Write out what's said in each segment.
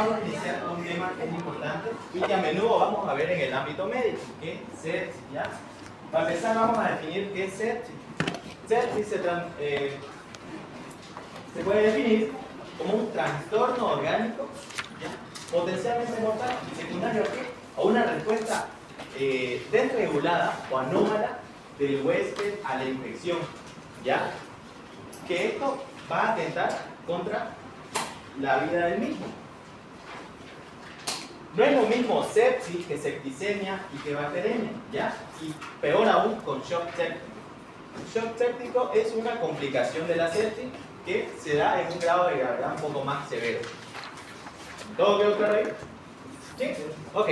vamos a iniciar con un tema que es importante y que a menudo vamos a ver en el ámbito médico, que es sepsis, ¿ya? Para empezar vamos a definir qué es sepsis. Sepsis se puede definir como un trastorno orgánico, ¿ya?, potencialmente mortal y secundario a una respuesta desregulada o anómala del huésped a la infección, ¿ya? Que esto va a atentar contra la vida del mismo. No es lo mismo sepsis que septicemia y que bacteremia, ¿ya? Y peor aún con shock séptico. El shock séptico es una complicación de la sepsis que se da en un grado de gravedad un poco más severo. ¿Todo quedó claro ahí? ¿Sí? Ok.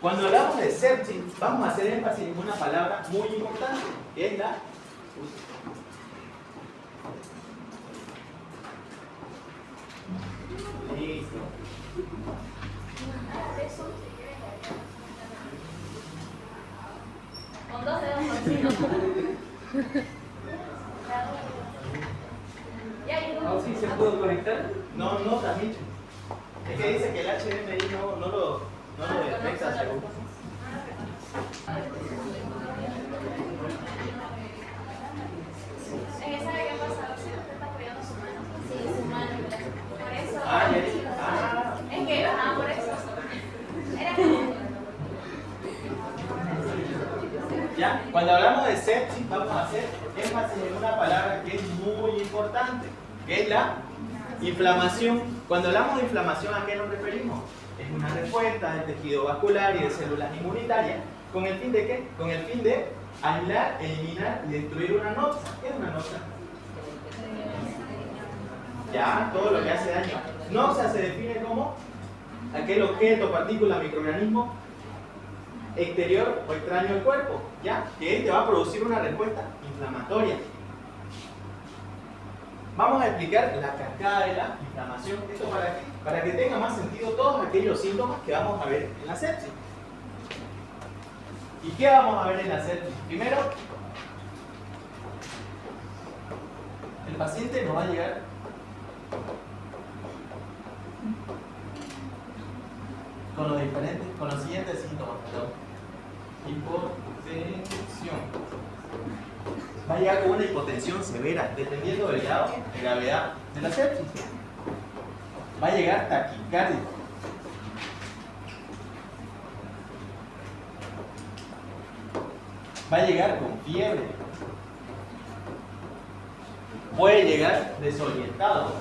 Cuando hablamos de sepsis, vamos a hacer énfasis en una palabra muy importante, que es la... Listo. Con 2 dedos por ¿Ah, sí se pudo conectar? No transmite. Es que dice que el HDMI no lo detecta según. ¿Sabe qué pasa? Si usted está apoyando su mano. Sí, su mano. Por eso. Es que, por eso. Era como. Ya, cuando hablamos de sepsis, vamos a hacer énfasis en una palabra que es muy importante, que es la inflamación. Cuando hablamos de inflamación, ¿a qué nos referimos? Es una respuesta del tejido vascular y de células inmunitarias. ¿Con el fin de qué? Con el fin de aislar, eliminar y destruir una noxa. ¿Qué es una noxa? Ya, todo lo que hace daño. Noxa se define como aquel objeto, partícula, microorganismo exterior o extraño al cuerpo, ¿ya? Que este va a producir una respuesta inflamatoria. Vamos a explicar la cascada de la inflamación. ¿Esto para qué? Para que tenga más sentido todos aquellos síntomas que vamos a ver en la sepsis. ¿Y qué vamos a ver en la sepsis? Primero, el paciente nos va a llegar con los siguientes síntomas. Hipotensión. Va a llegar con una hipotensión severa, dependiendo del grado de gravedad de la sepsis. Va a llegar taquicardia. Va a llegar con fiebre. Puede llegar desorientado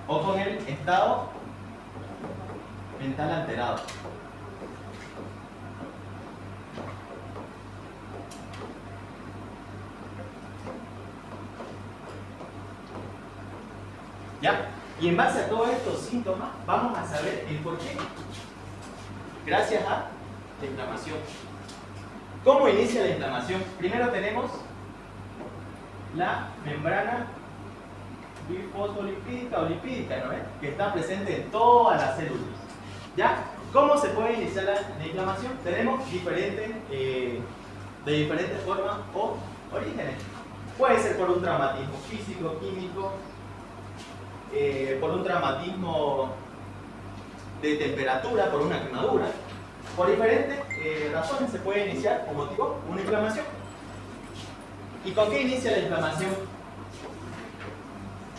o con el estado mental alterado. ¿Ya? Y en base a todos estos síntomas vamos a saber el por qué. Gracias a la inflamación. ¿Cómo inicia la inflamación? Primero tenemos la membrana bifosfolipídica o lipídica, ¿no? Que está presente en todas las células. ¿Ya? ¿Cómo se puede iniciar la inflamación? Tenemos de diferentes formas o orígenes. Puede ser por un traumatismo físico, químico, por un traumatismo de temperatura, por una quemadura. Por diferentes razones se puede iniciar como motivo una inflamación. ¿Y con qué inicia la inflamación?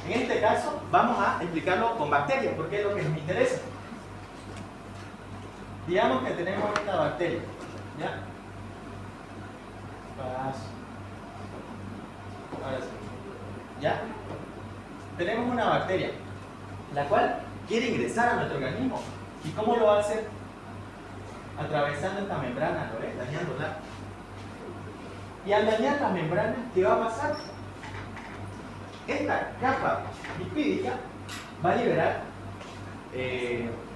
En este caso vamos a explicarlo con bacterias, porque es lo que nos interesa. Digamos que tenemos esta bacteria, ¿ya? Ahora sí. ¿Ya? Tenemos una bacteria, la cual quiere ingresar a nuestro organismo. ¿Y cómo lo va a hacer? Atravesando esta membrana, ¿lo ves? Dañándola. Y al dañar la membrana, ¿qué va a pasar? Esta capa lipídica va a liberar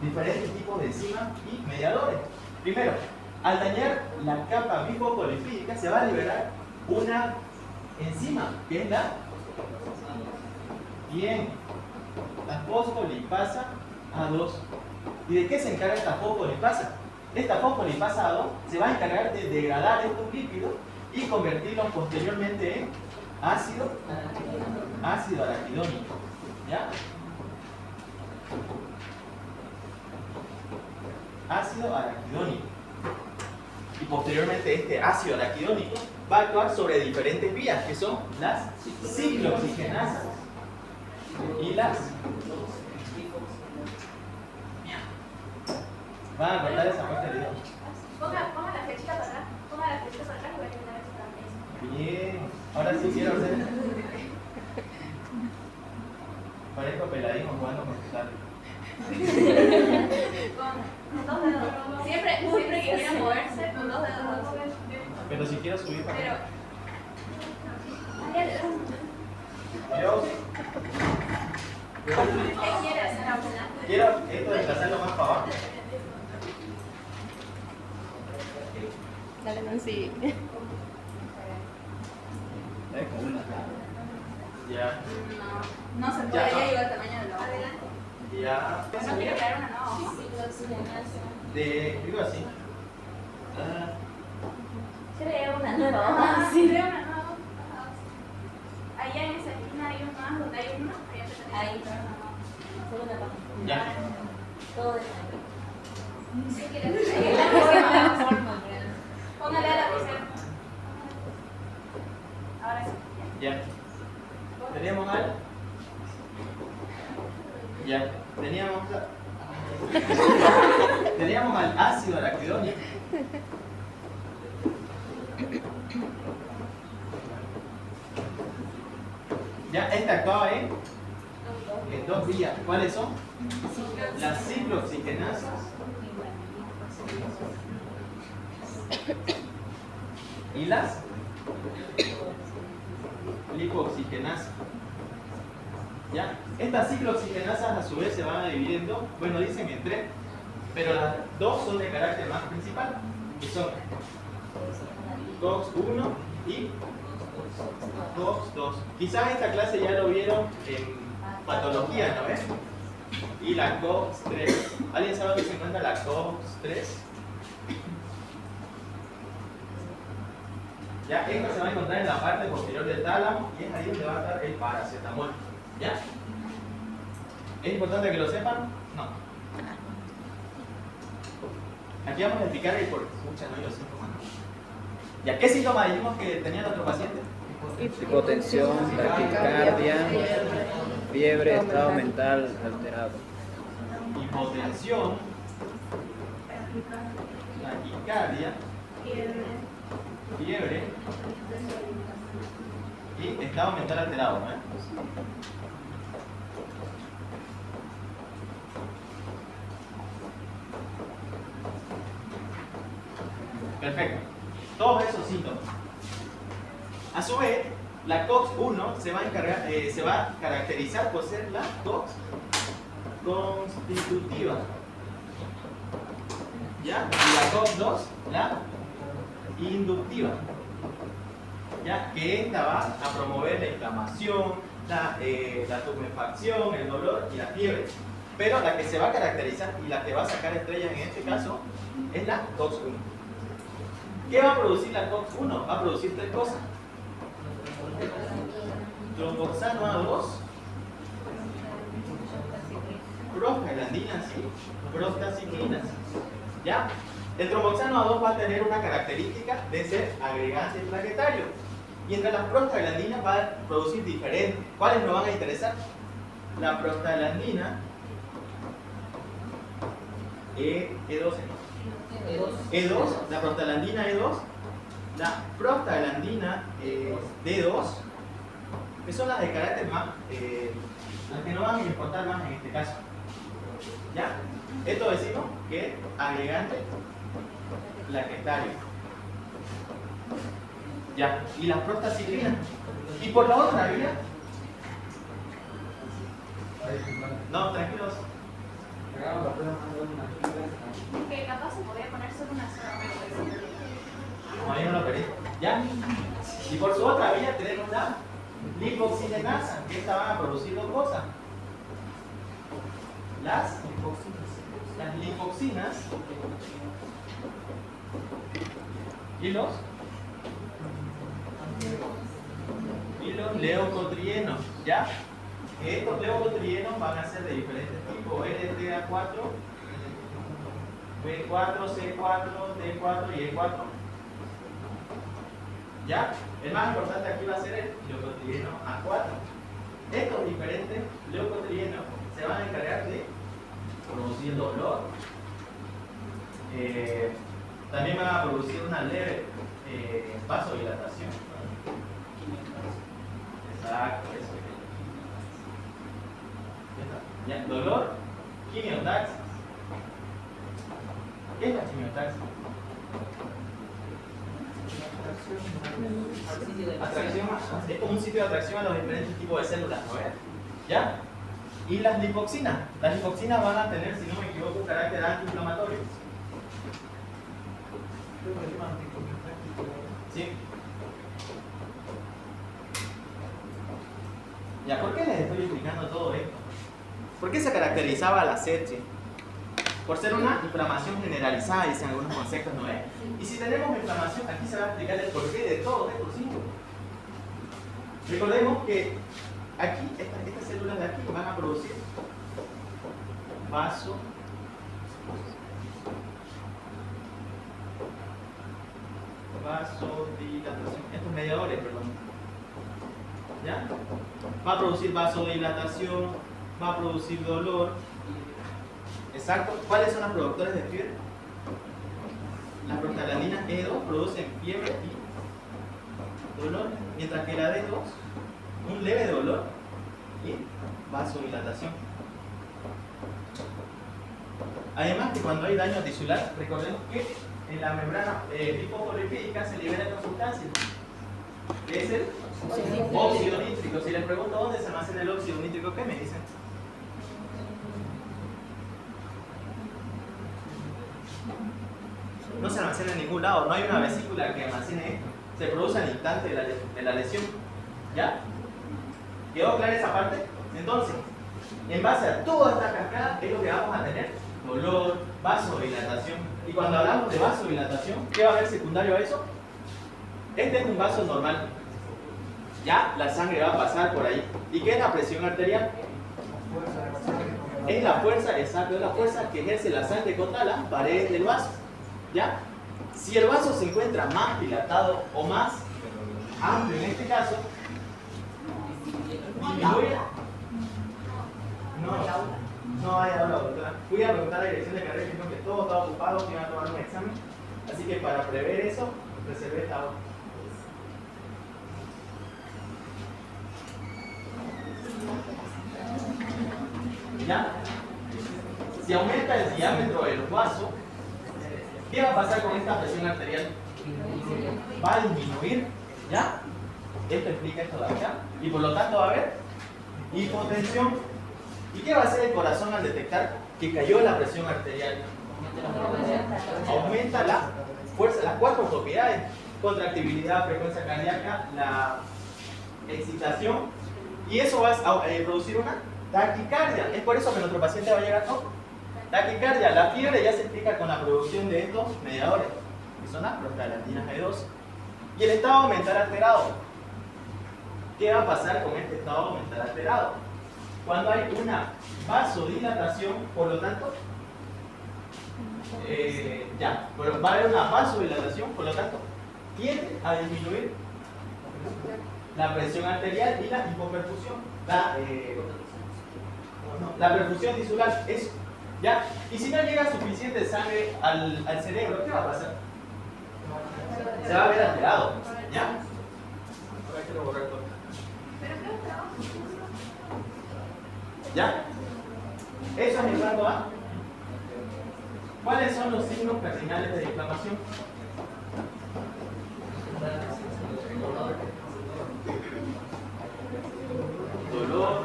diferentes tipos de enzimas y mediadores. Primero, al dañar la capa bifosfolipídica se va a liberar una enzima, que es la fosfolipasa A2. ¿Y de qué se encarga esta fosfolipasa? Esta fosfolipasa A2 se va a encargar de degradar estos lípidos y convertirlos posteriormente en ácido araquidónico. ¿Ya? ácido araquidónico. Y posteriormente este ácido araquidónico va a actuar sobre diferentes vías, que son las ciclooxigenasas y las... Van a cortar esa parte del video. Ponga la flechita para atrás. Ponga la flechita para atrás y voy a terminar eso. Bien. Ahora sí quiero hacer... Parezco peladín jugando con tu tablet. Con dos dedos. Siempre que quiera moverse, con dos dedos. Pero si quiero subir para Pero. acá. Dios. Yo ¿Qué quiere hacer ahora? quiero esto desplazarlo más para abajo. Dale, Nancy. Ya. No se puede, ya llegó el tamaño del ojo. Ya. No quiero crear una no. De... digo así. Crea una nueva. Sí, crea una nueva. Allá en esa esquina hay uno más donde hay uno. Ahí. Segunda página. Ya. Todo de sí, quiere póngale a la lapicera. Ahora sí. Ya. ¿Teníamos algo? Ya. Teníamos al ácido araquidónico. Ya, esta actuaba en dos vías. ¿Cuáles son? Las ciclooxigenasas y las lipooxigenasas. ¿Ya? Estas ciclooxigenasas a su vez se van a dividir en dos, bueno, dicen en tres, pero las dos son de carácter más principal, y son COX-1 y COX-2. Quizás esta clase ya lo vieron en patología, ¿no ves? Y la COX-3. ¿Alguien sabe dónde se encuentra la COX-3? Ya, esto se va a encontrar en la parte posterior del tálamo y es ahí donde va a estar el paracetamol. ¿Ya? ¿Es importante que lo sepan? No. Aquí vamos a explicar el por qué no los síntomas. ¿Ya qué síntomas dijimos que tenía nuestro paciente? Hipotensión, taquicardia, fiebre, estado mental alterado. Hipotensión, taquicardia, fiebre y estado mental alterado, ¿no? Perfecto. Todos esos síntomas. A su vez, la COX-1 se va a caracterizar por ser la COX constitutiva. ¿Ya? Y la COX-2, la inductiva. ¿Ya? Que esta va a promover la inflamación, la tumefacción, el dolor y la fiebre. Pero la que se va a caracterizar y la que va a sacar estrellas en este caso es la COX-1. ¿Qué va a producir la COX-1? Va a producir tres cosas. Tromboxano A2, prostaglandinas y prostaciclinas. ¿Ya? El tromboxano A2 va a tener una característica de ser agregante plaquetario. Y entre las prostaglandinas va a producir diferentes. ¿Cuáles nos van a interesar? La prostaglandina E2, E2, la prostaglandina E2, la prostaglandina D2, que son las de carácter más, las que no van a importar más en este caso. ¿Ya? Esto decimos que es agregante plaquetario. ¿Ya? Y las prostaciclinas. Y por la otra vía. No, tranquilos. Que capaz se podía poner solo una sola. No, ahí no lo perdí. ¿Ya? Y por su otra vía tenemos la lipoxigenasa, que esta van a producir dos cosas. Las lipoxinas y los leucotrienos, ¿ya? Estos leucotrienos van a ser de diferentes tipos, LTA4 B4, C4, D4 y E4. ¿Ya? El más importante aquí va a ser el leucotrieno A4. Estos diferentes leucotrienos se van a encargar de producir dolor. También van a producir una leve vasodilatación. Exacto, eso. ¿Ya? Dolor, quimiotaxis. ¿Qué es la quimiotaxis? Atracción, es como un sitio de atracción a los diferentes tipos de células, ¿no ves? ¿Ya? Y las lipoxinas. Las lipoxinas van a tener, si no me equivoco, un carácter antiinflamatorio. ¿Sí? ¿Ya? ¿Por qué les estoy explicando todo esto? ¿Por qué se caracterizaba la sepsis? Por ser una inflamación generalizada, dicen algunos conceptos, ¿no es? Y si tenemos inflamación, aquí se va a explicar el porqué de todos estos síntomas. Recordemos que aquí, estas células de aquí van a producir vasodilatación, estos mediadores, perdón. ¿Ya? Va a producir vasodilatación, va a producir dolor. Exacto. ¿Cuáles son los productores de fiebre? Las prostaglandinas E2 producen fiebre y dolor, mientras que la D2, un leve dolor y vasodilatación. Además que cuando hay daño tisular, recordemos que en la membrana lipofosfolipídica se libera otra sustancia, que es el óxido nítrico. Si les pregunto dónde se almacena el óxido nítrico, ¿qué me dicen? No se almacena en ningún lado, no hay una vesícula que almacene esto. Se produce al instante de la lesión. ¿Ya? ¿Quedó clara esa parte? Entonces, en base a toda esta cascada es lo que vamos a tener: dolor, vasodilatación. Y cuando hablamos de vasodilatación, ¿qué va a haber secundario a eso? Este es un vaso normal. Ya la sangre va a pasar por ahí. ¿Y qué es la presión arterial? Es la fuerza, exacto, es la fuerza que ejerce la sangre contra las paredes del vaso. ¿Ya? Si el vaso se encuentra más dilatado o más amplio en este caso, disminuye. No hay aula, doctora. Fui a preguntar a la dirección de carrera y dijeron que todo estaba ocupado, que iban a tomar un examen. Así que para prever eso, reservé esta hora. ¿Ya? Si aumenta el diámetro del vaso, ¿qué va a pasar con esta presión arterial? Va a disminuir, ¿ya? Esto explica esto de acá. Y por lo tanto va a haber hipotensión. ¿Y qué va a hacer el corazón al detectar que cayó la presión arterial? Aumenta la fuerza, las cuatro propiedades: contractibilidad, frecuencia cardíaca, la excitación. Y eso va a producir una taquicardia. Es por eso que nuestro paciente va a llegar con taquicardia. La fiebre ya se explica con la producción de estos mediadores, que son las prostaglandinas E2. Y el estado mental alterado. ¿Qué va a pasar con este estado mental alterado? Cuando hay una vasodilatación, por lo tanto, va a haber una vasodilatación, por lo tanto, tiende a disminuir la presión arterial y la hipoperfusión. La perfusión tisular, eso. ¿Ya? Y si no llega suficiente sangre al cerebro, ¿qué va a pasar? Se va a ver alterado. ¿Ya? Ahora quiero borrar todo. ¿Ya? Eso es en cuanto a ¿cuáles son los signos cardinales de inflamación? Dolor,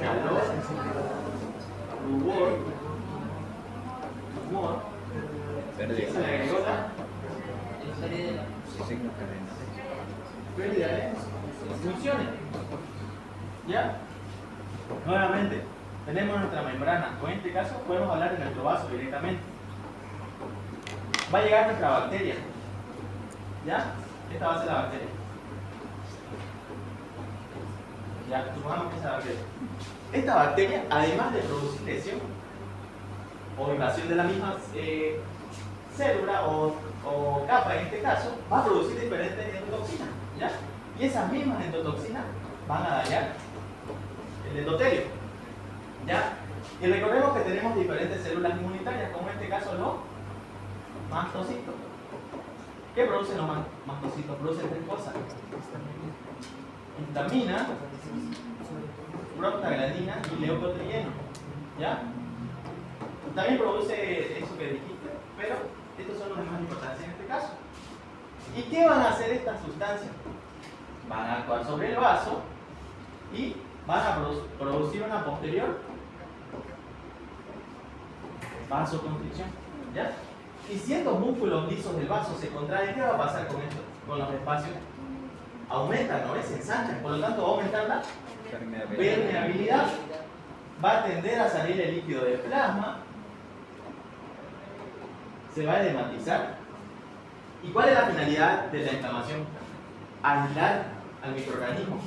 calor, rubor, humor, Pérdida. ¿se le agregó la? Signos cardinales. Pérdida de funciones. ¿Ya? Nuevamente, tenemos nuestra membrana, o en este caso podemos hablar de nuestro vaso directamente. Va a llegar nuestra bacteria. ¿Ya? Esta va a ser la bacteria. Ya, supongamos que esa bacteria. Esta bacteria, además de producir lesión o invasión de la misma célula o capa en este caso, va a producir diferentes endotoxinas, ¿ya? Y esas mismas endotoxinas van a dañar el endotelio, ¿ya? Y recordemos que tenemos diferentes células inmunitarias, como en este caso los mastocitos. ¿Qué producen los mastocitos? Producen tres cosas: histamina, prostaglandina y leucotrieno, ¿ya? También produce eso que dijiste, pero estos son los de más importancia en este caso. ¿Y qué van a hacer estas sustancias? Van a actuar sobre el vaso y van a producir una posterior vasoconstricción, ¿ya? Y si estos músculos lisos del vaso se contraen, ¿qué va a pasar con esto? Con los espacios aumentan, ¿no? Se ensanchan, por lo tanto va a aumentar la permeabilidad, va a tender a salir el líquido del plasma, se va a edematizar. ¿Y cuál es la finalidad de la inflamación? Aislar al microorganismo.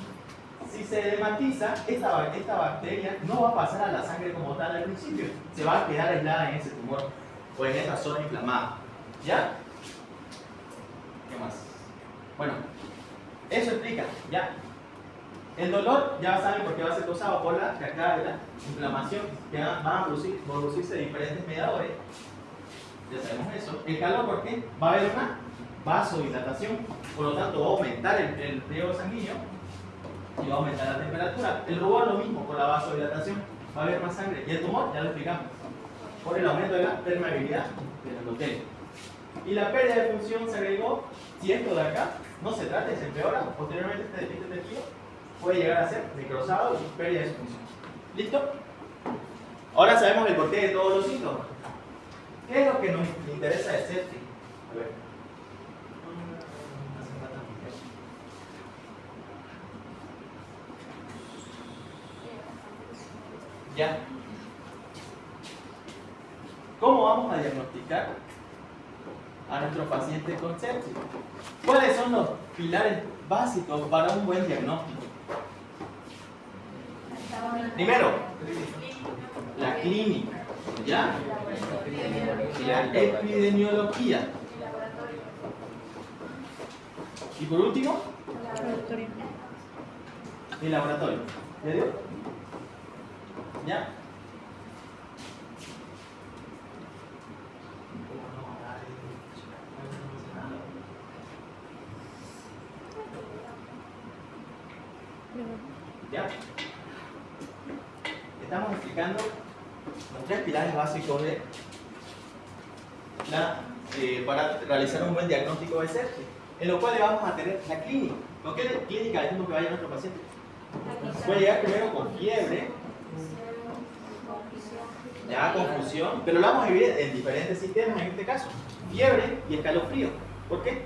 Si se edematiza, esta bacteria no va a pasar a la sangre como tal al principio, se va a quedar aislada en ese tumor o en esa zona inflamada. ¿Ya? ¿Qué más? Bueno, eso explica, ¿ya? El dolor, ya saben por qué va a ser causado por la cascada de la inflamación, que van a producirse diferentes mediadores. Ya sabemos eso. El calor, ¿por qué? Va a haber una vasodilatación, por lo tanto va a aumentar el riego sanguíneo y va a aumentar la temperatura. El rubor lo mismo, por la vasodilatación va a haber más sangre. Y el tumor, ya lo explicamos, por el aumento de la permeabilidad del endotelio. Y la pérdida de función se agregó, si esto de acá no se trata y se empeora, posteriormente este tejido puede llegar a ser necrosado y pérdida de su función. ¿Listo? Ahora sabemos el porqué de todos los síntomas. ¿Qué es lo que nos interesa de sepsis? A ver. Ya. ¿Cómo vamos a diagnosticar a nuestro paciente con sepsis? ¿Cuáles son los pilares básicos para un buen diagnóstico? Primero, la clínica, ¿ya? La epidemiología. Y por último, el laboratorio. ¿Ya dio? ¿Ya? ¿Ya? Estamos explicando los tres pilares básicos de para realizar un buen diagnóstico de sepsis, en lo cual vamos a tener la clínica. ¿Con qué clínica decimos que vaya nuestro paciente? Puede llegar primero con fiebre, ya confusión, pero lo vamos a dividir en diferentes sistemas en este caso: fiebre y escalofrío. ¿Por qué?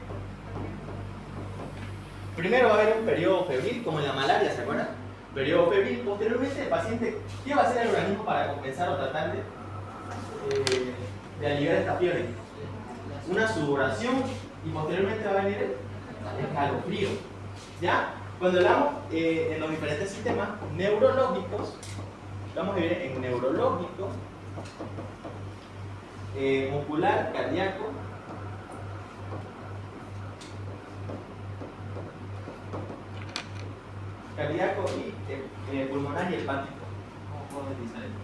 Primero va a haber un periodo febril, como en la malaria, ¿se acuerdan? Periodo febril. Posteriormente, el paciente, ¿qué va a hacer el organismo para compensar o tratar de aliviar esta fiebre? Una sudoración, y posteriormente va a venir el escalofrío. ¿Ya? Cuando hablamos en los diferentes sistemas neurológicos, vamos a ver en neurológico, muscular, cardíaco, y pulmonar y hepático. ¿Cómo puedo utilizar esto?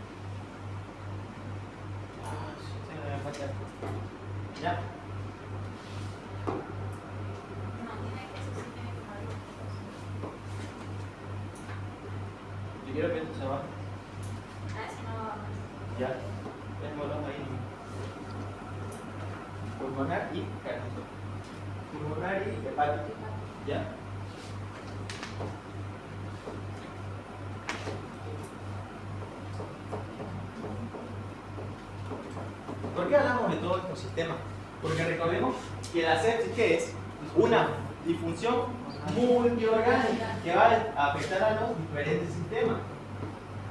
¿Ya? Yo quiero que esto se baje. Ya. Tenemos ahí. Pulmonar y cardíaco. Pulmonar y hepático. ¿Ya? ¿Por qué hablamos de todos estos sistemas? Porque recordemos que la sepsis, ¿qué es? Una disfunción multiorgánica que va a afectar a los diferentes sistemas.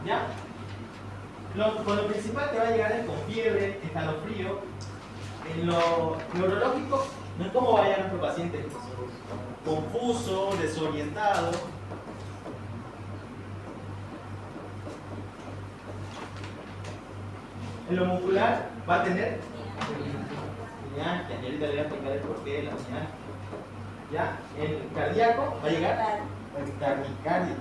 ¿Ya? Con lo principal que va a llegar es con fiebre, escalofrío. En lo neurológico, no es cómo va a llegar nuestro paciente: confuso, desorientado. En lo muscular va a tener mialgia, y ahorita le voy a explicar el porqué de la mialgia. ¿Ya? El cardíaco va a llegar al taquicardia.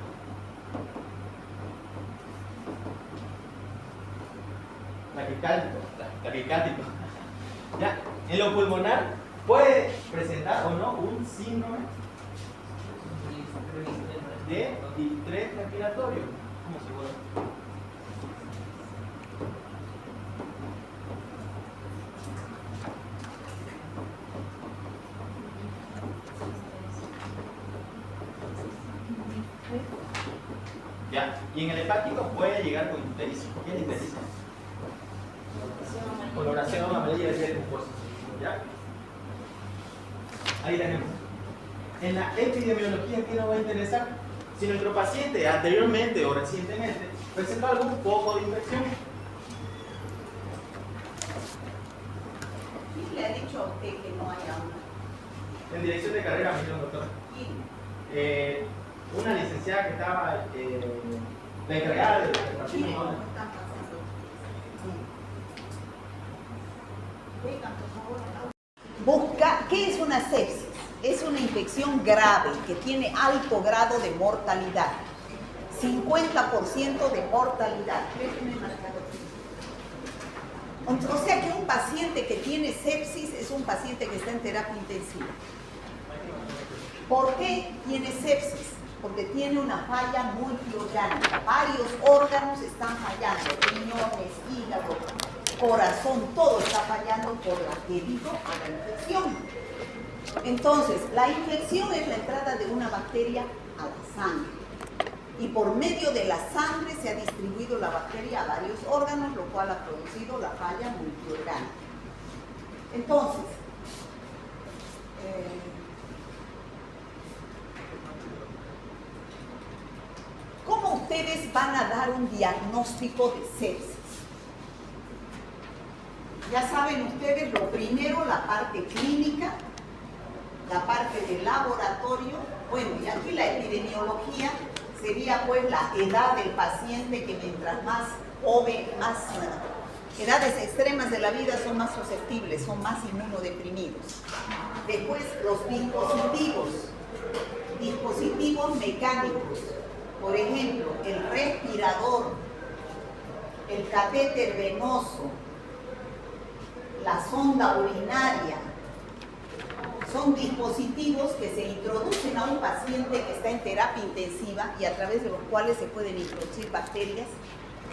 Taquicárdico. ¿Ya? En lo pulmonar puede presentar o no un síndrome de distrés respiratorio. ¿Cómo se puede? ¿Ya? Y en el hepático puede llegar con ictericia. ¿Qué es la ictericia? Coloración amarilla de ser mucosa. ¿Ya? Ahí tenemos. En la epidemiología, ¿qué nos va a interesar? Si nuestro paciente anteriormente o recientemente presentó algún poco de infección. ¿Quién le ha dicho a usted que no haya una? En dirección de carrera, mi doctor. Una licenciada que estaba la encargada del departamento. ¿Cómo están pasando? Vengan, por favor. Busca, ¿qué es una sepsis? Es una infección grave que tiene alto grado de mortalidad. 50% de mortalidad. O sea que un paciente que tiene sepsis es un paciente que está en terapia intensiva. ¿Por qué tiene sepsis? Porque tiene una falla multiorgánica. Varios órganos están fallando. Riñones, hígado, corazón, todo está fallando por debido a la infección. Entonces, la infección es la entrada de una bacteria a la sangre. Y por medio de la sangre se ha distribuido la bacteria a varios órganos, lo cual ha producido la falla multiorgánica. Entonces, ¿cómo ustedes van a dar un diagnóstico de sepsis? Ya saben ustedes, lo primero, la parte clínica, la parte del laboratorio. Bueno, y aquí la epidemiología sería pues la edad del paciente, que mientras más joven, más edades extremas de la vida son más susceptibles, son más inmunodeprimidos. Después los dispositivos mecánicos. Por ejemplo, el respirador, el catéter venoso, la sonda urinaria, son dispositivos que se introducen a un paciente que está en terapia intensiva y a través de los cuales se pueden introducir bacterias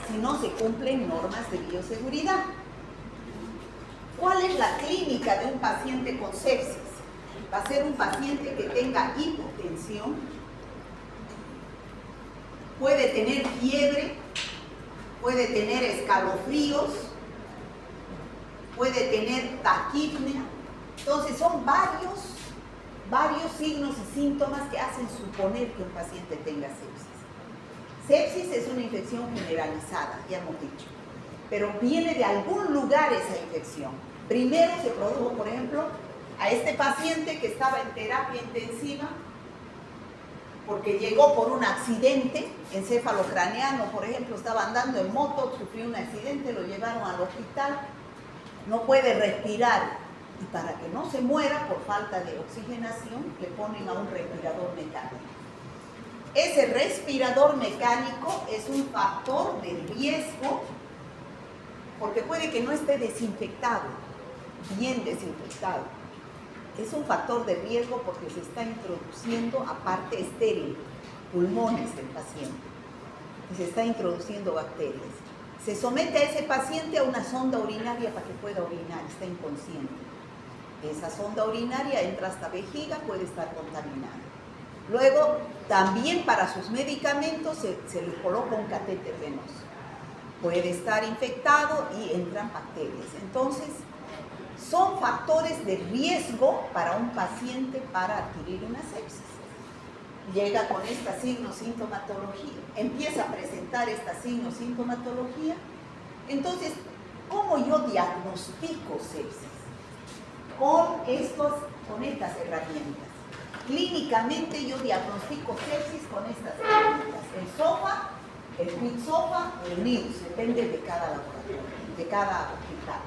si no se cumplen normas de bioseguridad. ¿Cuál es la clínica de un paciente con sepsis? Va a ser un paciente que tenga hipotensión, puede tener fiebre, puede tener escalofríos, puede tener taquipnea. Entonces son varios signos y síntomas que hacen suponer que un paciente tenga sepsis. Sepsis es una infección generalizada, ya hemos dicho, pero viene de algún lugar esa infección. Primero se produjo, por ejemplo, a este paciente que estaba en terapia intensiva porque llegó por un accidente encefalocraneano, por ejemplo, estaba andando en moto, sufrió un accidente, lo llevaron al hospital, no puede respirar. Y para que no se muera por falta de oxigenación, le ponen a un respirador mecánico. Ese respirador mecánico es un factor de riesgo, porque puede que no esté desinfectado, bien desinfectado. Es un factor de riesgo porque se está introduciendo, aparte estéril, pulmones del paciente. Y se está introduciendo bacterias. Se somete a ese paciente a una sonda urinaria para que pueda orinar, está inconsciente. Esa sonda urinaria entra hasta vejiga, puede estar contaminada. Luego, también para sus medicamentos se le coloca un catéter venoso. Puede estar infectado y entran bacterias. Entonces, son factores de riesgo para un paciente para adquirir una sepsis. Llega con esta signo-sintomatología, empieza a presentar esta signo-sintomatología. Entonces, ¿cómo yo diagnostico sepsis? Con estas herramientas. Clínicamente yo diagnostico sepsis con estas herramientas. El SOFA el QuickSOFA o el NIRS, depende de cada laboratorio, de cada hospital.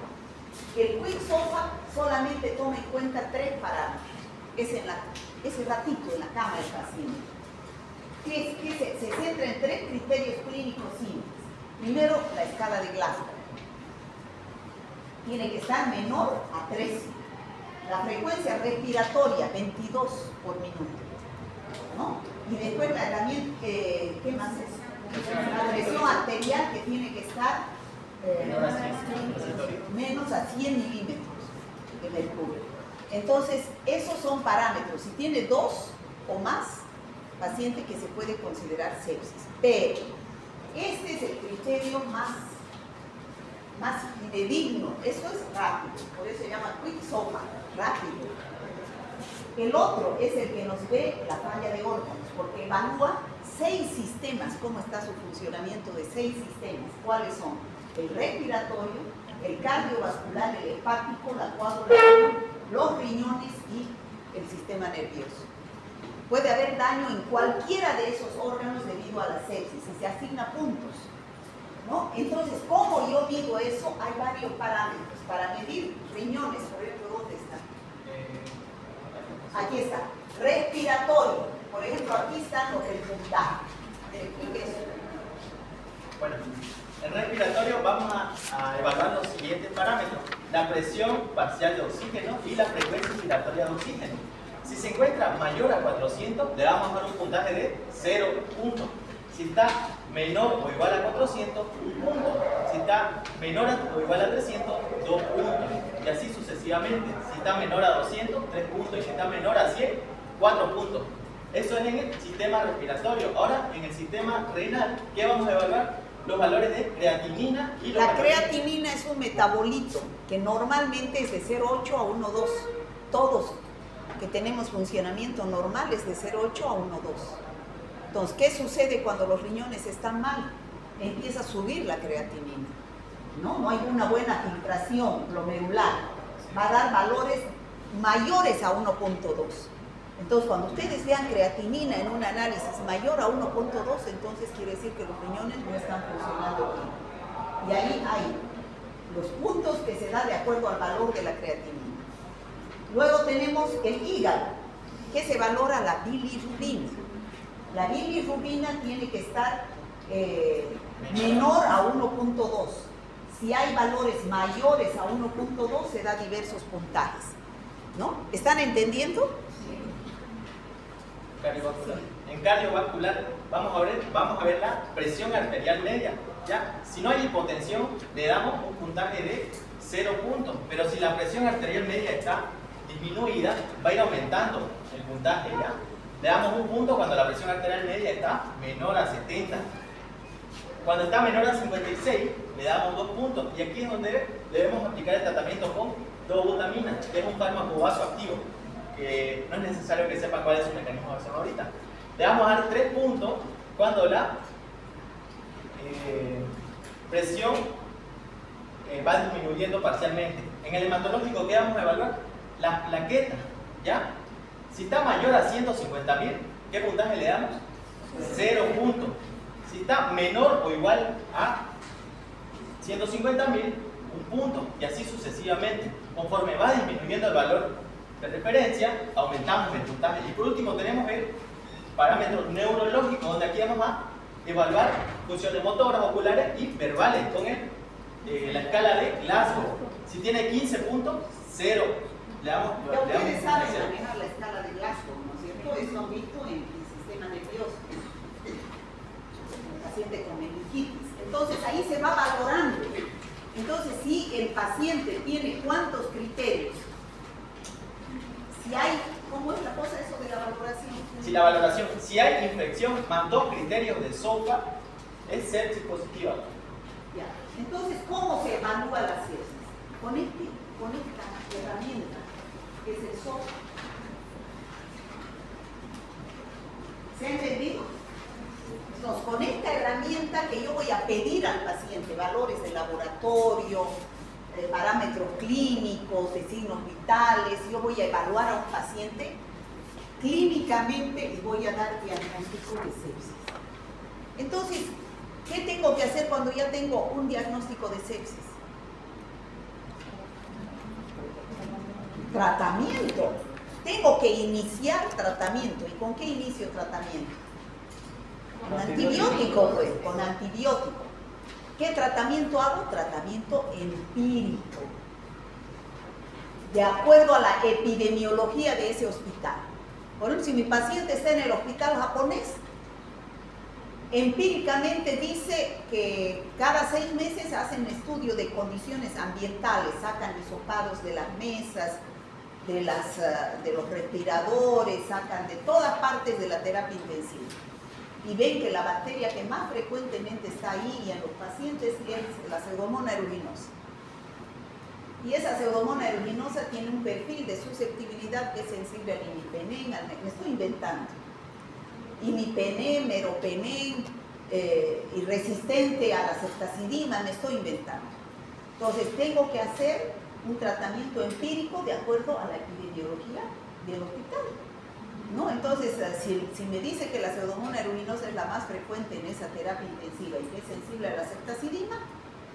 El QuickSOFA solamente toma en cuenta 3 parámetros. Ese ratito en la cama del paciente. Que se centra en 3 criterios clínicos simples. Primero, la escala de Glasgow. Tiene que estar menor a 13. La frecuencia respiratoria, 22 por minuto, ¿no? Y después también, ¿qué más es? La presión arterial, que tiene que estar menos a 100 milímetros de mercurio. Entonces, esos son parámetros. Si tiene 2 o más, paciente que se puede considerar sepsis. Pero este es el criterio más fidedigno. Eso es rápido, por eso se llama QuickSOFA, rápido. El otro es el que nos ve la falla de órganos, porque evalúa 6 sistemas, cómo está su funcionamiento de 6 sistemas. ¿Cuáles son? El respiratorio, el cardiovascular, el hepático, la coagulación, los riñones y el sistema nervioso. Puede haber daño en cualquiera de esos órganos debido a la sepsis y se asigna puntos, ¿no? Entonces, ¿cómo yo mido eso? Hay varios parámetros para medir riñones. Por ejemplo, ¿dónde está? Aquí está. Respiratorio. Por ejemplo, aquí está el puntaje. Bueno, en respiratorio vamos a evaluar los siguientes parámetros: la presión parcial de oxígeno y la frecuencia inspiratoria de oxígeno. Si se encuentra mayor a 400, le vamos a dar un puntaje de 0 puntos. Si está menor o igual a 400, 1 punto. Si está menor o igual a 300, 2 puntos. Y así sucesivamente. Si está menor a 200, 3 puntos. Y si está menor a 100, 4 puntos. Eso es en el sistema respiratorio. Ahora, en el sistema renal, ¿qué vamos a evaluar? Los valores de creatinina y los La valores... creatinina es un metabolito que normalmente es de 0,8 a 1,2. Todos que tenemos funcionamiento normal es de 0,8 a 1,2. Entonces, ¿qué sucede cuando los riñones están mal? Empieza a subir la creatinina, ¿no? No hay una buena filtración glomerular. Va a dar valores mayores a 1,2. Entonces, cuando ustedes vean creatinina en un análisis mayor a 1,2, entonces quiere decir que los riñones no están funcionando bien. Y ahí hay los puntos que se da de acuerdo al valor de la creatinina. Luego tenemos el hígado, que se valora la bilirrubina. La bilirrubina tiene que estar menor a 1,2. Si hay valores mayores a 1,2, se da diversos puntajes, ¿no? ¿Están entendiendo? Cardiovascular. En cardiovascular vamos a ver la presión arterial media. ¿Ya? Si no hay hipotensión, le damos un puntaje de 0 puntos. Pero si la presión arterial media está disminuida, va a ir aumentando el puntaje. ¿Ya? Le damos 1 punto cuando la presión arterial media está menor a 70. Cuando está menor a 56, le damos 2 puntos. Y aquí es donde debemos aplicar el tratamiento con dobutamina, que es un fármaco vasoactivo, que no es necesario que sepan cuál es su mecanismo de acción ahorita. Le vamos a dar 3 puntos cuando la presión va disminuyendo parcialmente. En el hematológico, ¿qué vamos a evaluar? Las plaquetas, ¿ya? Si está mayor a 150.000, ¿qué puntaje le damos? 0 puntos. Si está menor o igual a 150.000, 1 punto. Y así sucesivamente. Conforme va disminuyendo el valor de referencia, aumentamos el puntaje. Y por último tenemos el parámetro neurológico, donde aquí vamos a evaluar funciones motoras, oculares y verbales con la escala de Glasgow. Si tiene 15 puntos, 0. Ya ustedes saben manejar la escala de Glasgow, ¿no es cierto? Eso han visto en el sistema nervioso, el paciente con meningitis. Entonces ahí se va valorando. Entonces, si el paciente tiene cuántos criterios, si hay, ¿cómo es la cosa eso de la valoración? Si hay infección más 2 criterios de SOFA, es sepsis positiva. Ya. Entonces, ¿cómo se evalúa la sepsis? Con esta herramienta, que es el SOFA. ¿Se ha entendido? Entonces, con esta herramienta que yo voy a pedir al paciente, valores de laboratorio, parámetros clínicos, de signos vitales, yo voy a evaluar a un paciente clínicamente y voy a dar diagnóstico de sepsis. Entonces, ¿Qué tengo que hacer cuando ya tengo un diagnóstico de sepsis? Tratamiento. Tengo que iniciar tratamiento. ¿Y con qué inicio tratamiento? Con antibiótico, pues, con antibiótico. ¿Qué tratamiento hago? Tratamiento empírico, de acuerdo a la epidemiología de ese hospital. Por ejemplo, si mi paciente está en el hospital japonés, empíricamente dice que cada 6 meses hacen estudio de condiciones ambientales, sacan hisopados de las mesas, de los respiradores, sacan de todas partes de la terapia intensiva. Y ven que la bacteria que más frecuentemente está ahí y en los pacientes es la Pseudomonas aeruginosa. Y esa Pseudomonas aeruginosa tiene un perfil de susceptibilidad que es sensible al imipenem, me estoy inventando. Imipenem, meropenem, y resistente a la ceftazidima, me estoy inventando. Entonces tengo que hacer un tratamiento empírico de acuerdo a la epidemiología del hospital, ¿no? Entonces, si me dice que la Pseudomonas aeruginosa es la más frecuente en esa terapia intensiva y que es sensible a la ceftazidima,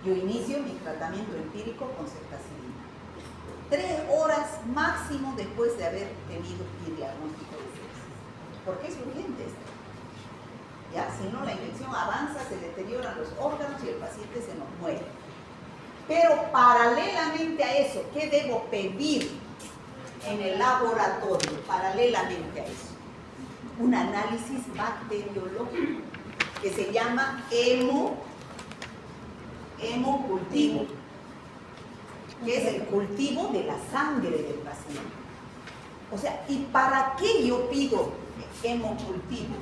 yo inicio mi tratamiento empírico con ceftazidima. 3 horas máximo después de haber tenido mi diagnóstico de sepsis. Porque es urgente esto. ¿Ya? Si no, la infección avanza, se deterioran los órganos y el paciente se nos muere. Pero paralelamente a eso, ¿qué debo pedir en el laboratorio? Paralelamente a eso, un análisis bacteriológico que se llama hemocultivo, que es el cultivo de la sangre del paciente. O sea, ¿y para qué yo pido hemocultivo?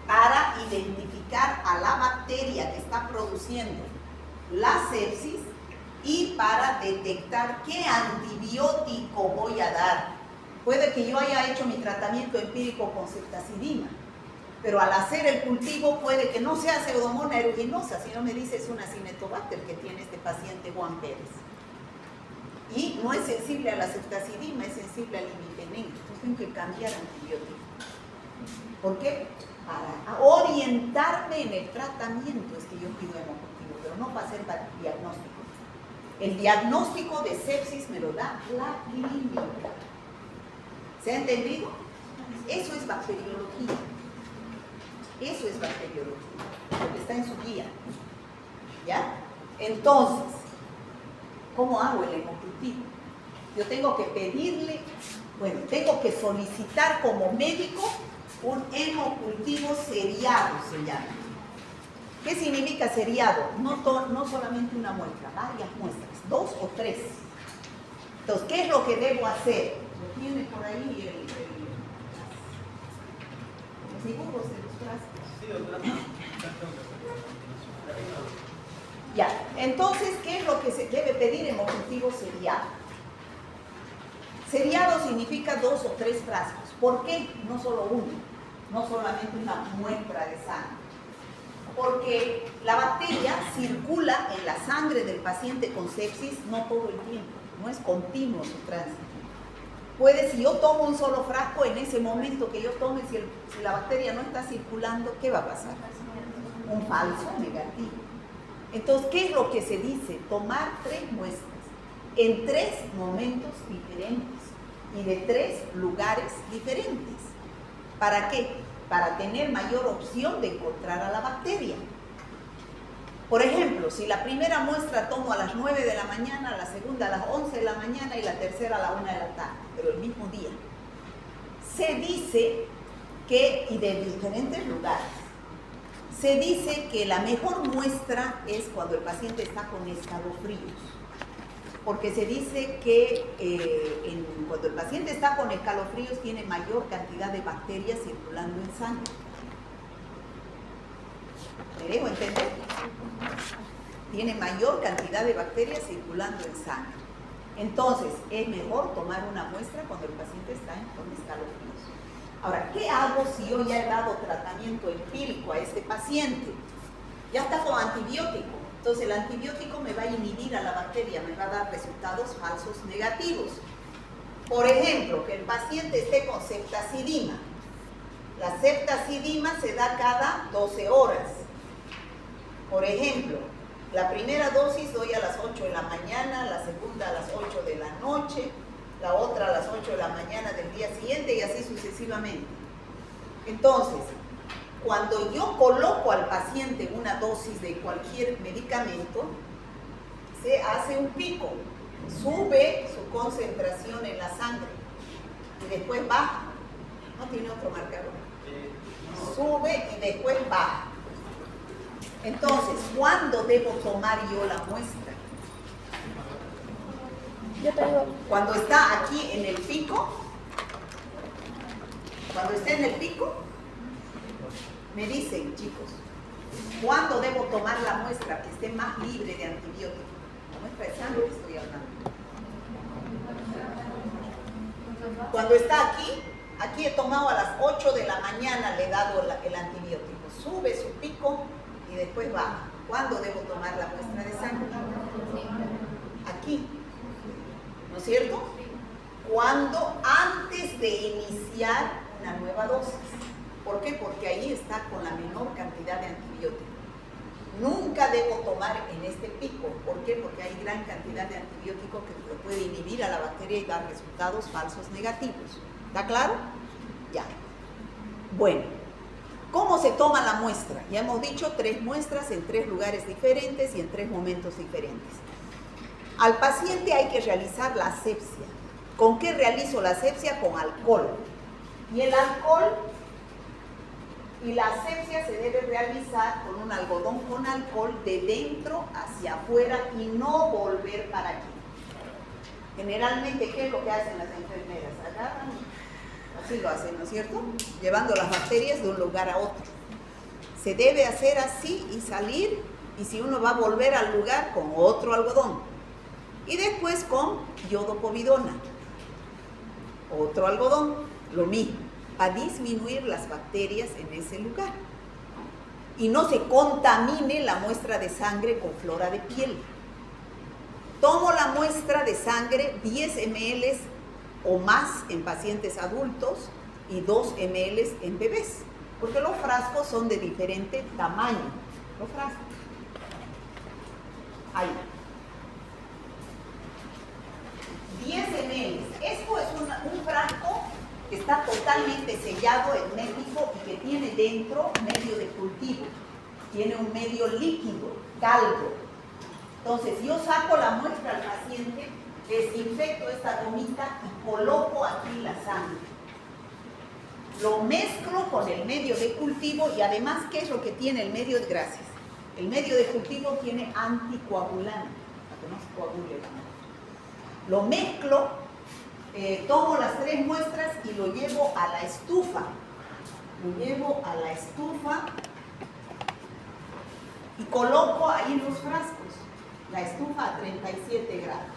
Para identificar a la bacteria que está produciendo la sepsis y para detectar qué antibiótico voy a dar. Puede que yo haya hecho mi tratamiento empírico con ceftazidima, pero al hacer el cultivo puede que no sea Pseudomonas aeruginosa, sino me dice es una Acinetobacter que tiene este paciente Juan Pérez. Y no es sensible a la ceftazidima, es sensible al imipenem. Entonces tengo que cambiar antibiótico. ¿Por qué? Para orientarme en el tratamiento es que yo pido hemocultivo, pero no para hacer diagnóstico. El diagnóstico de sepsis me lo da la clínica. ¿Se ha entendido? Eso es bacteriología. Eso es bacteriología, porque está en su guía. ¿Ya? Entonces, ¿cómo hago el hemocultivo? Yo tengo que pedirle, bueno, tengo que solicitar como médico un hemocultivo seriado, se llama. ¿Qué significa seriado? No solamente una muestra, varias muestras, 2 o 3. Entonces, ¿qué es lo que debo hacer? Lo tiene por ahí los dibujos de los frascos. Sí, doctora. Ya, entonces, ¿qué es lo que se debe pedir en hemocultivo seriado? Seriado significa 2 o 3 frascos. ¿Por qué? No solo uno, no solamente una muestra de sangre. Porque la bacteria circula en la sangre del paciente con sepsis no todo el tiempo, no es continuo su tránsito. Puede, si yo tomo un solo frasco, en ese momento que yo tome, si la bacteria no está circulando, ¿qué va a pasar? Un falso negativo. Entonces, ¿qué es lo que se dice? Tomar 3 muestras en 3 momentos diferentes y de 3 lugares diferentes. ¿Para qué? Para tener mayor opción de encontrar a la bacteria. Por ejemplo, si la primera muestra tomo a las 9 de la mañana, la segunda a las 11 de la mañana y la tercera a la 1 de la tarde, pero el mismo día. Se dice que, y de diferentes lugares, se dice que la mejor muestra es cuando el paciente está con escalofríos. Porque se dice que cuando el paciente está con escalofríos tiene mayor cantidad de bacterias circulando en sangre. ¿Me dejo entender? Tiene mayor cantidad de bacterias circulando en sangre. Entonces, es mejor tomar una muestra cuando el paciente está con escalofríos. Ahora, ¿qué hago si yo ya he dado tratamiento empírico a este paciente? Ya está con antibiótico. Entonces el antibiótico me va a inhibir a la bacteria, me va a dar resultados falsos negativos. Por ejemplo, que el paciente esté con ceftazidima. La ceftazidima se da cada 12 horas. Por ejemplo, la primera dosis doy a las 8 de la mañana, la segunda a las 8 de la noche, la otra a las 8 de la mañana del día siguiente y así sucesivamente. Entonces, cuando yo coloco al paciente una dosis de cualquier medicamento, se hace un pico, sube su concentración en la sangre y después baja. ¿No tiene otro marcador? Sube y después baja. Entonces, ¿cuándo debo tomar yo la muestra? Yo traigo. Cuando está aquí en el pico, cuando esté en el pico, me dicen, chicos, ¿cuándo debo tomar la muestra que esté más libre de antibióticos? La muestra de sangre estoy hablando. Cuando está aquí he tomado a las 8 de la mañana, le he dado el antibiótico. Sube su pico y después baja. ¿Cuándo debo tomar la muestra de sangre? Aquí. ¿No es cierto? Cuando antes de iniciar una nueva dosis. ¿Por qué? Porque ahí está con la menor cantidad de antibiótico. Nunca debo tomar en este pico. ¿Por qué? Porque hay gran cantidad de antibiótico que puede inhibir a la bacteria y dar resultados falsos negativos. ¿Está claro? Ya. Bueno, ¿cómo se toma la muestra? Ya hemos dicho 3 muestras en 3 lugares diferentes y en 3 momentos diferentes. Al paciente hay que realizar la asepsia. ¿Con qué realizo la asepsia? Con alcohol. Y el alcohol y la asepsia se debe realizar con un algodón con alcohol de dentro hacia afuera y no volver para aquí. Generalmente, ¿qué es lo que hacen las enfermeras? Agarran, así lo hacen, ¿no es cierto? Llevando las bacterias de un lugar a otro. Se debe hacer así y salir, y si uno va a volver al lugar, con otro algodón. Y después con iodopovidona. Otro algodón, lo mismo, para disminuir las bacterias en ese lugar. Y no se contamine la muestra de sangre con flora de piel. Tomo la muestra de sangre 10 ml o más en pacientes adultos y 2 ml en bebés, porque los frascos son de diferente tamaño. Los frascos. Ahí. 10 ml. Esto es un frasco que está totalmente sellado, hermético y que tiene dentro medio de cultivo. Tiene un medio líquido, caldo. Entonces yo saco la muestra al paciente, desinfecto esta gomita y coloco aquí la sangre. Lo mezclo con el medio de cultivo y además, ¿qué es lo que tiene el medio de gracias? El medio de cultivo tiene anticoagulante, para que no se coagule. Lo mezclo, tomo las 3 muestras y lo llevo a la estufa. Lo llevo a la estufa y coloco ahí los frascos. La estufa a 37 grados.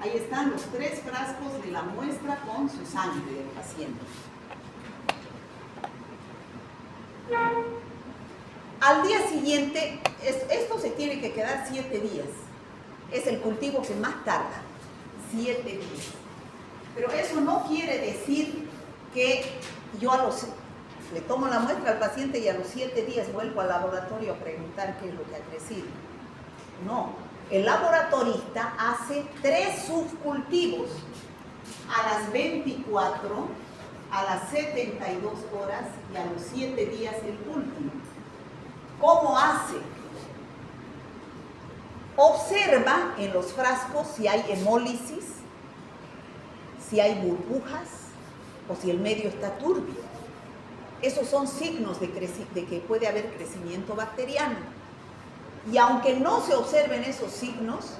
Ahí están los 3 frascos de la muestra con su sangre del paciente. Al día siguiente, esto se tiene que quedar 7 días. Es el cultivo que más tarda, 7 días. Pero eso no quiere decir que yo le tomo la muestra al paciente y a los 7 días vuelvo al laboratorio a preguntar qué es lo que ha crecido. No. El laboratorista hace 3 subcultivos a las 24, a las 72 horas y a los 7 días el último. ¿Cómo hace? Observa en los frascos si hay hemólisis, si hay burbujas o si el medio está turbio. Esos son signos de que puede haber crecimiento bacteriano. Y aunque no se observen esos signos,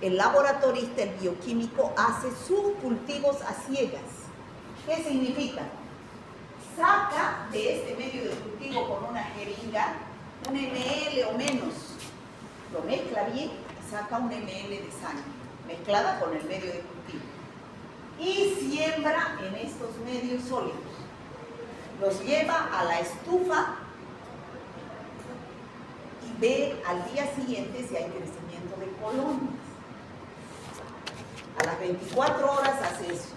el laboratorista, el bioquímico, hace sus cultivos a ciegas. ¿Qué significa? Saca de este medio de cultivo con una jeringa 1 ml o menos. Lo mezcla bien y saca 1 ml de sangre, mezclada con el medio de cultivo. Y siembra en estos medios sólidos. Los lleva a la estufa y ve al día siguiente si hay crecimiento de colonias. A las 24 horas hace eso.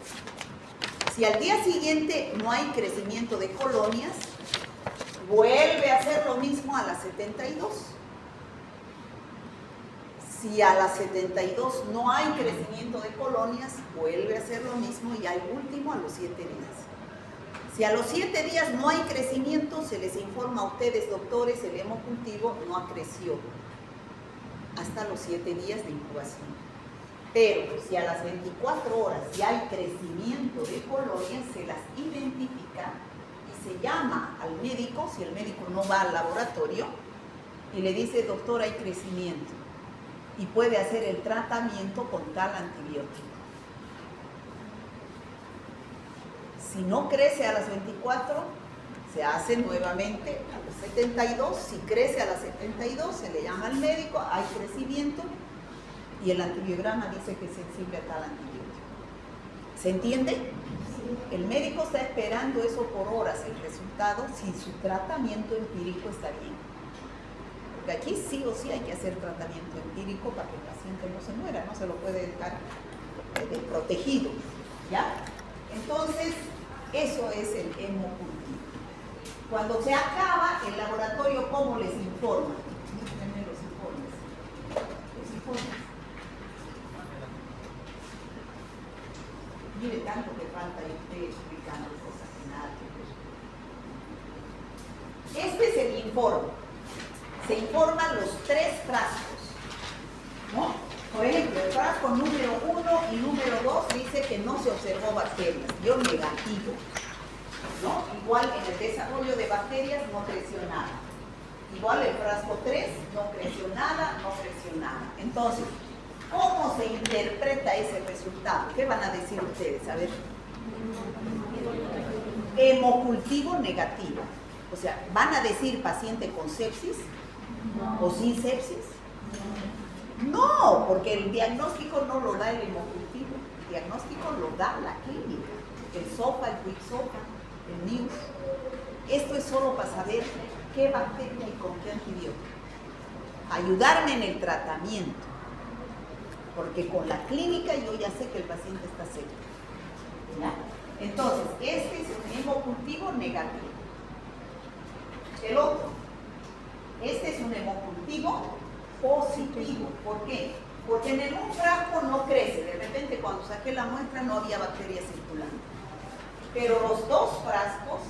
Si al día siguiente no hay crecimiento de colonias, vuelve a hacer lo mismo a las 72. Si a las 72 no hay crecimiento de colonias, vuelve a hacer lo mismo y al último a los 7 días. Si a los 7 días no hay crecimiento, se les informa a ustedes, doctores, el hemocultivo no acreció hasta los 7 días de incubación. Pero si a las 24 horas ya hay crecimiento de colonias, se las identifica y se llama al médico, si el médico no va al laboratorio, y le dice, doctor, hay crecimiento, y puede hacer el tratamiento con tal antibiótico. Si no crece a las 24, se hace nuevamente a las 72. Si crece a las 72, se le llama al médico, hay crecimiento, y el antibiograma dice que es sensible a tal antibiótico. ¿Se entiende? El médico está esperando eso por horas, el resultado, si su tratamiento empírico está bien. Porque aquí sí o sí hay que hacer tratamiento empírico para que el paciente no se muera, no se lo puede dejar protegido, ¿ya? Entonces, eso es el hemocultivo. Cuando se acaba, el laboratorio, ¿cómo les informa? Muéstrenme los informes. Los informes. Mire tanto que falta y usted explicando cosas que nada que ver. Este es el informe. Se informan los 3 frascos, ¿no? Por ejemplo, el frasco número 1 y número 2 dice que no se observó bacterias, dio negativo, ¿no? Igual en el desarrollo de bacterias no creció nada. Igual el frasco 3 no creció nada, no creció nada. Entonces, ¿cómo se interpreta ese resultado? ¿Qué van a decir ustedes? A ver. Hemocultivo negativo. O sea, ¿van a decir paciente con sepsis? ¿O sin sepsis? No, porque el diagnóstico no lo da el hemocultivo, el diagnóstico lo da la clínica, el SOPA, el QuickSOPA, el NIUS. Esto es solo para saber qué bacteria y con qué antibiótico. Ayudarme en el tratamiento, porque con la clínica yo ya sé que el paciente está seco. ¿Ya? Entonces, este es un hemocultivo negativo. El otro, este es un hemocultivo positivo. ¿Por qué? Porque en un frasco no crece. De repente cuando saqué la muestra no había bacterias circulando. Pero los 2 frascos,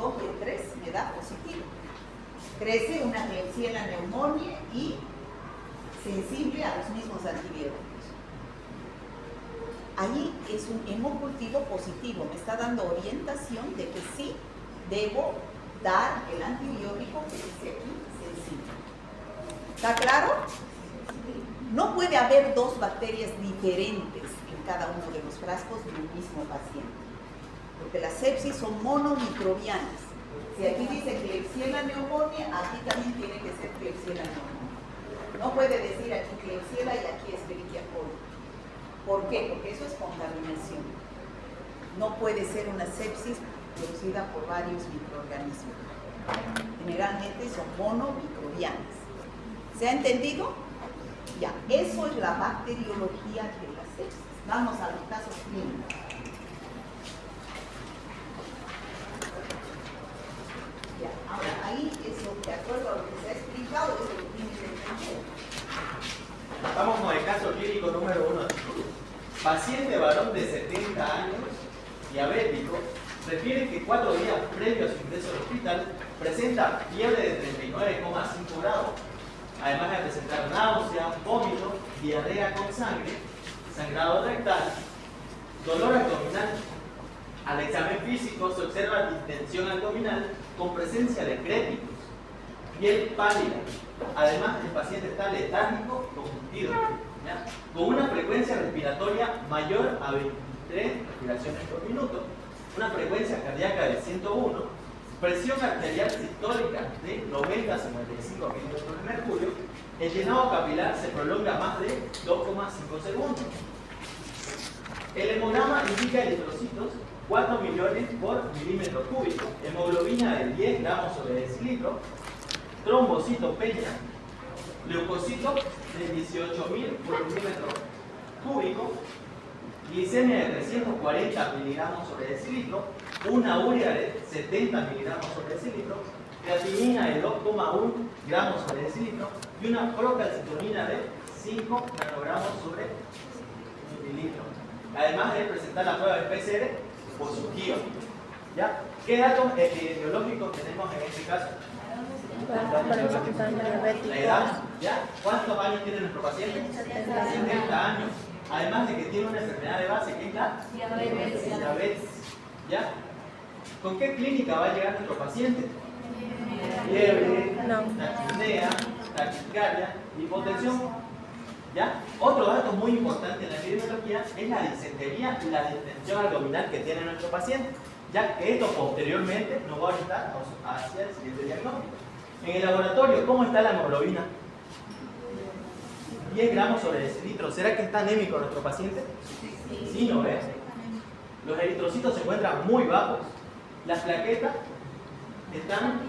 2 y 3, me da positivo. Crece una Klebsiella pneumoniae y sensible a los mismos antibióticos. Ahí es un hemocultivo positivo. Me está dando orientación de que sí debo dar el antibiótico que dice aquí sensible. ¿Está claro? No puede haber 2 bacterias diferentes en cada uno de los frascos de un mismo paciente, porque las sepsis son monomicrobianas. Si aquí dice Klebsiella pneumoniae, aquí también tiene que ser Klebsiella pneumoniae. No puede decir aquí Klebsiella y aquí Escherichia coli. ¿Por qué? Porque eso es contaminación. No puede ser una sepsis producida por varios microorganismos. Generalmente son monomicrobianas. ¿Se ha entendido? Ya, eso es la bacteriología de la sepsis. Vamos a los casos clínicos. Ya, ahora ahí eso, de acuerdo a lo que se ha explicado, es lo que tiene que entender. Vamos con el caso clínico número 1. Paciente varón de 70 años, diabético, refiere que 4 días previos a su ingreso al hospital presenta fiebre de 39,5 grados, además de presentar náusea, vómito, diarrea con sangre, sangrado rectal, dolor abdominal. Al examen físico se observa distensión abdominal con presencia de crépitos, piel pálida. Además, el paciente está letárgico, confundido, ¿ya? Con una frecuencia respiratoria mayor a 23 respiraciones por minuto, una frecuencia cardíaca de 101, presión arterial sistólica de 90 a 55 milímetros de mercurio, el llenado capilar se prolonga más de 2,5 segundos. El hemograma indica eritrocitos 4 millones por milímetro cúbico, hemoglobina de 10 gramos sobre decilitro, trombocito peña, leucocito de 18.000 por milímetro cúbico, glicemia de 340 miligramos sobre decilitro, una urea de 70 miligramos sobre decilitro, creatinina de 2,1 gramos sobre decilitro y una procalcitonina de 5 nanogramos sobre mililitro. Además de presentar la prueba de PCR positiva. ¿Ya? ¿Qué datos epidemiológicos tenemos en este caso? La edad, ¿ya? ¿Cuántos años tiene nuestro paciente? 70 años. Además de que tiene una enfermedad de base, que es la diabetes. ¿Ya? ¿Con qué clínica va a llegar nuestro paciente? Fiebre, taquipnea, taquicardia, hipotensión. ¿Ya? Otro dato muy importante en la epidemiología es la disentería y la distensión abdominal que tiene nuestro paciente, ya que esto posteriormente nos va a orientar hacia el siguiente diagnóstico. En el laboratorio, ¿cómo está la hemoglobina? 10 gramos sobre decilitro. ¿Será que está anémico nuestro paciente? Sí, ¿no ves? Los eritrocitos se encuentran muy bajos. Las plaquetas están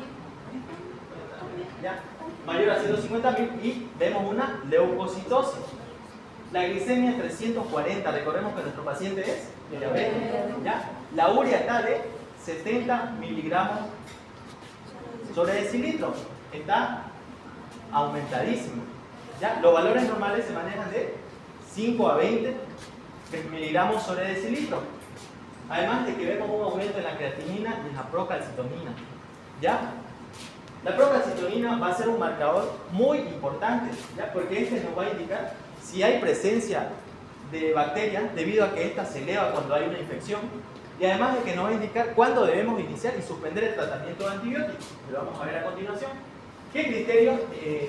¿ya? Mayor a 150.000 y vemos una leucocitosis. La glicemia es 340. Recordemos que nuestro paciente es diabético. ¿Ya? La urea está de 70 miligramos sobre decilitro. Está aumentadísimo. ¿Ya? Los valores normales se manejan de 5 a 20 miligramos sobre decilitro. Además de que vemos un aumento en la creatinina y en la procalcitonina. ¿Ya? La procalcitonina va a ser un marcador muy importante, ¿ya? Porque este nos va a indicar si hay presencia de bacterias debido a que esta se eleva cuando hay una infección. Y además de que nos va a indicar cuándo debemos iniciar y suspender el tratamiento de antibióticos. Lo vamos a ver a continuación. ¿Qué criterios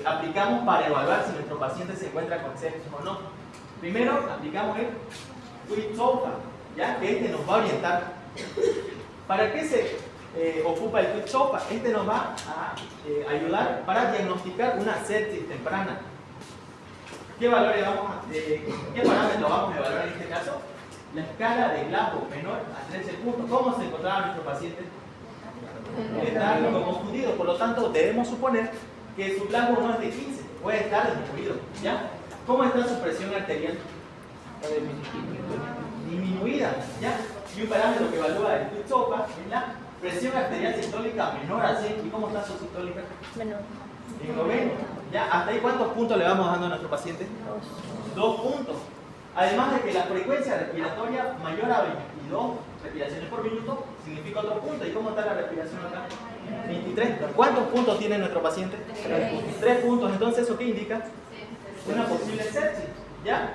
aplicamos para evaluar si nuestro paciente se encuentra con sepsis o no? Primero, aplicamos el Quit-SOFA, ¿ya? Que este nos va a orientar. ¿Para qué se ocupa el Quit-SOFA? Este nos va a ayudar para diagnosticar una sepsis temprana. ¿Qué parámetros vamos a evaluar en este caso? La escala de Glasgow menor a 13 puntos. ¿Cómo se encontraba nuestro paciente? Está confundido, por lo tanto debemos suponer que su Glasgow no es de 15, puede estar disminuido. ¿Ya? ¿Cómo está su presión arterial? Disminuida. ¿Ya? Y un parámetro que evalúa el Quit-SOFA es la presión arterial sistólica menor a 100. ¿Y cómo está su sistólica? Menor. En 90. ¿Ya? ¿Hasta ahí cuántos puntos le vamos dando a nuestro paciente? 2 puntos. Además de que la frecuencia respiratoria mayor a 22 respiraciones por minuto significa otro punto. ¿Y cómo está la respiración acá? 23. ¿Cuántos puntos tiene nuestro paciente? 3 puntos. Entonces, ¿eso qué indica? Una posible sepsis. ¿Ya?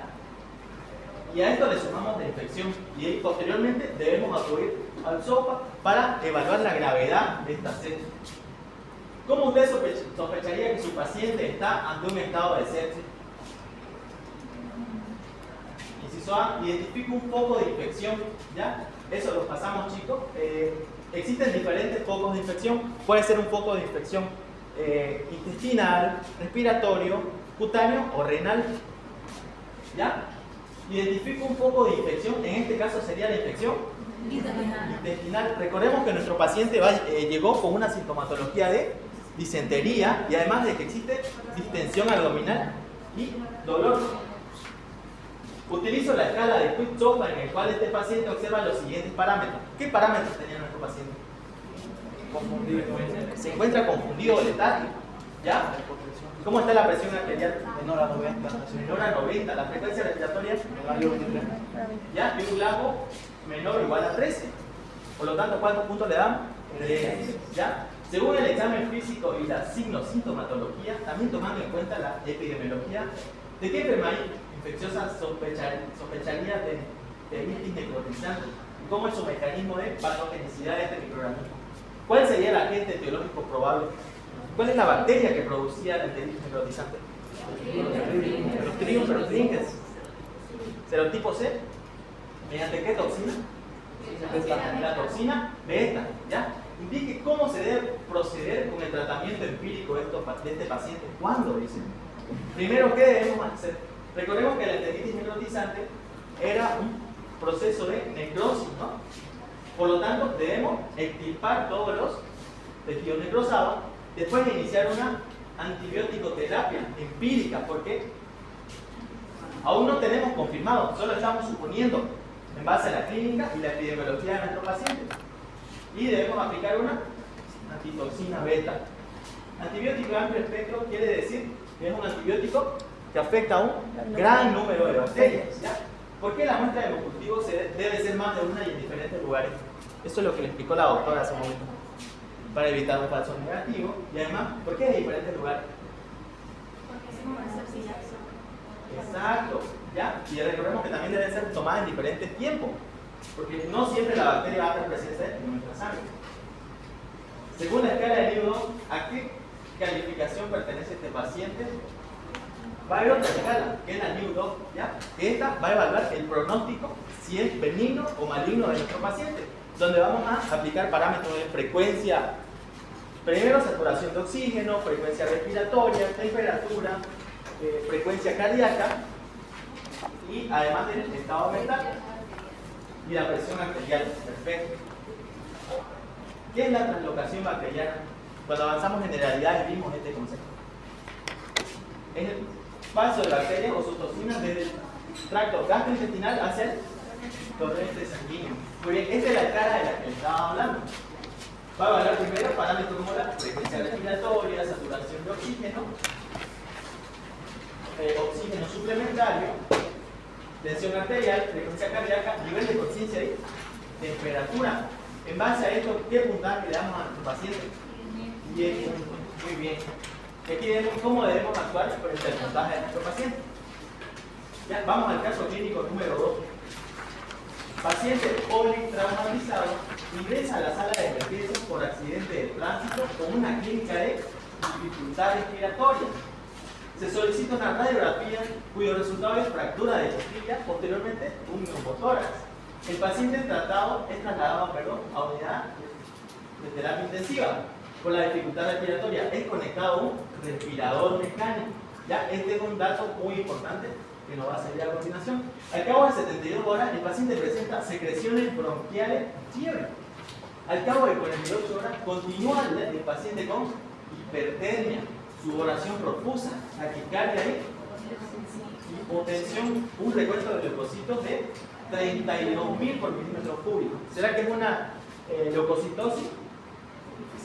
Y a esto le sumamos la infección. Y ahí, posteriormente debemos acudir al SOFA para evaluar la gravedad de esta sepsis. ¿Cómo usted sospecharía que su paciente está ante un estado de sepsis? Inciso A, identifica un foco de infección. ¿Ya? Eso lo pasamos, chicos. Existen diferentes focos de infección. Puede ser un foco de infección intestinal, respiratorio, cutáneo o renal. ¿Ya? Identifica un foco de infección. En este caso sería la infección intestinal. Recordemos que nuestro paciente llegó con una sintomatología de disentería y además de que existe distensión abdominal y dolor. Utilizo la escala de Quit-SOFA en el cual este paciente observa los siguientes parámetros. ¿Qué parámetros tenía nuestro paciente? Confundido. Se encuentra confundido o letárgico. ¿Ya? ¿Cómo está la presión arterial? Menor a 90. Menor a 90. La frecuencia respiratoria menor a 23. ¿Ya? Y un Glasgow menor o igual a 13. Por lo tanto, ¿cuántos puntos le damos? 3. ¿Ya? Según el examen físico y la signo-sintomatología, también tomando en cuenta la epidemiología, ¿de qué enfermedad infecciosa sospecharía de dermatitis necrotizante? ¿Y cómo es su mecanismo de patogenicidad de este microorganismo? ¿Cuál sería el agente etiológico probable? ¿Cuál es la bacteria que producía la dermatitis necrotizante? Clostridium perfringens. ¿Serotipo C? ¿Mediante qué toxina? La toxina beta. ¿Ya? Indique cómo se debe proceder con el tratamiento empírico de este paciente. ¿Cuándo? Dice. Primero, ¿qué debemos hacer? Recordemos que la dermatitis necrotizante era un proceso de necrosis, ¿no? Por lo tanto, debemos extirpar todos los tejidos necrosados, después de iniciar una antibiótico-terapia empírica, porque aún no tenemos confirmado, solo estamos suponiendo en base a la clínica y la epidemiología de nuestro paciente. Y debemos aplicar una antitoxina beta. Antibiótico de amplio espectro quiere decir que es un antibiótico que afecta a un gran número de bacterias. ¿Ya? ¿Por qué la muestra de hemocultivo debe ser más de una y en diferentes lugares? Eso es lo que le explicó la doctora hace un momento. Para evitar un falso negativo. Y además, ¿por qué de diferentes lugares? Porque hacemos una sepsización. Exacto. ¿Ya? Y recordemos que también deben ser tomadas en diferentes tiempos. Porque no siempre la bacteria va a estar presente en nuestra sangre. Según la escala de Newton, ¿a qué calificación pertenece este paciente? Va a haber otra escala, que es la Newton, ¿ya? Que esta va a evaluar el pronóstico, si es benigno o maligno de nuestro paciente, donde vamos a aplicar parámetros de frecuencia, primero saturación de oxígeno, frecuencia respiratoria, temperatura, frecuencia cardíaca y además del estado mental y la presión arterial. Perfecto. ¿Qué es la translocación bacteriana? Cuando avanzamos en generalidades vimos este concepto. Es el paso de bacterias o sus toxinas desde el tracto gastrointestinal hacia el torrente sanguíneo. Muy bien, esta es la cara de la que les estaba hablando. Va a evaluar primero parámetros como la frecuencia respiratoria, saturación de oxígeno, oxígeno suplementario, tensión arterial, frecuencia cardíaca, nivel de conciencia y temperatura. En base a esto, ¿qué puntaje le damos a nuestro paciente? 10 puntos. Muy bien. Y aquí vemos cómo debemos actuar frente al puntaje de nuestro paciente. Ya, vamos al caso clínico número 2. Paciente politraumatizado ingresa a la sala de emergencias por accidente de tránsito con una clínica de dificultad respiratoria. Se solicita una radiografía cuyo resultado es fractura de costilla, posteriormente un neumotórax. El paciente tratado es trasladado a unidad de terapia intensiva con la dificultad respiratoria. Es conectado a un respirador mecánico. ¿Ya? Este es un dato muy importante que nos va a servir a continuación. Al cabo de 72 horas, el paciente presenta secreciones bronquiales y fiebre. Al cabo de 48 horas, continúa el paciente con hipertermia, sudoración profusa, taquicardia y hipotensión, un recuento de leucocitos de 32.000 por milímetro cúbico. ¿Será que es una leucocitosis?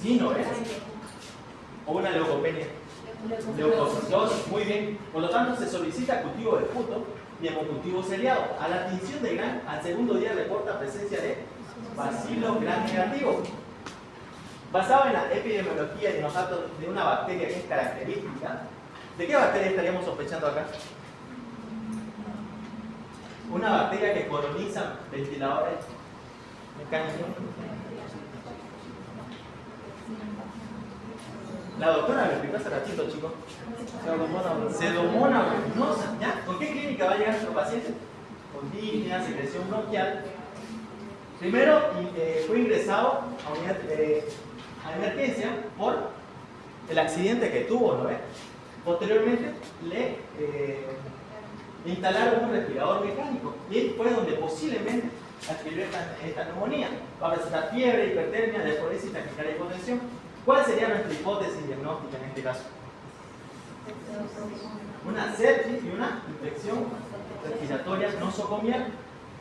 Sí, ¿no es? ¿O una leucopenia? Leucocitosis, muy bien. Por lo tanto, se solicita cultivo de puto y hemocultivo seriado. A la tinción de Gram, al segundo día reporta presencia de bacilo Gram negativo. Basado en la epidemiología de los datos de una bacteria que es característica, ¿de qué bacteria estaríamos sospechando acá? Una bacteria que coloniza ventiladores mecánicos. La doctora me explicó hace ratito, chicos. Pseudomonas aeruginosa. ¿Ya? ¿Con qué clínica va a llegar nuestro paciente? Con disnea, secreción bronquial. Primero fue ingresado a emergencia por el accidente que tuvo, ¿no ves? Posteriormente le instalaron un respirador mecánico y ahí fue donde posiblemente adquirió esta neumonía. Va a presentar fiebre, hipertermia, desforesis, taquicardia y hipotensión. ¿Cuál sería nuestra hipótesis diagnóstica en este caso? Una sepsis y una infección respiratoria nosocomial.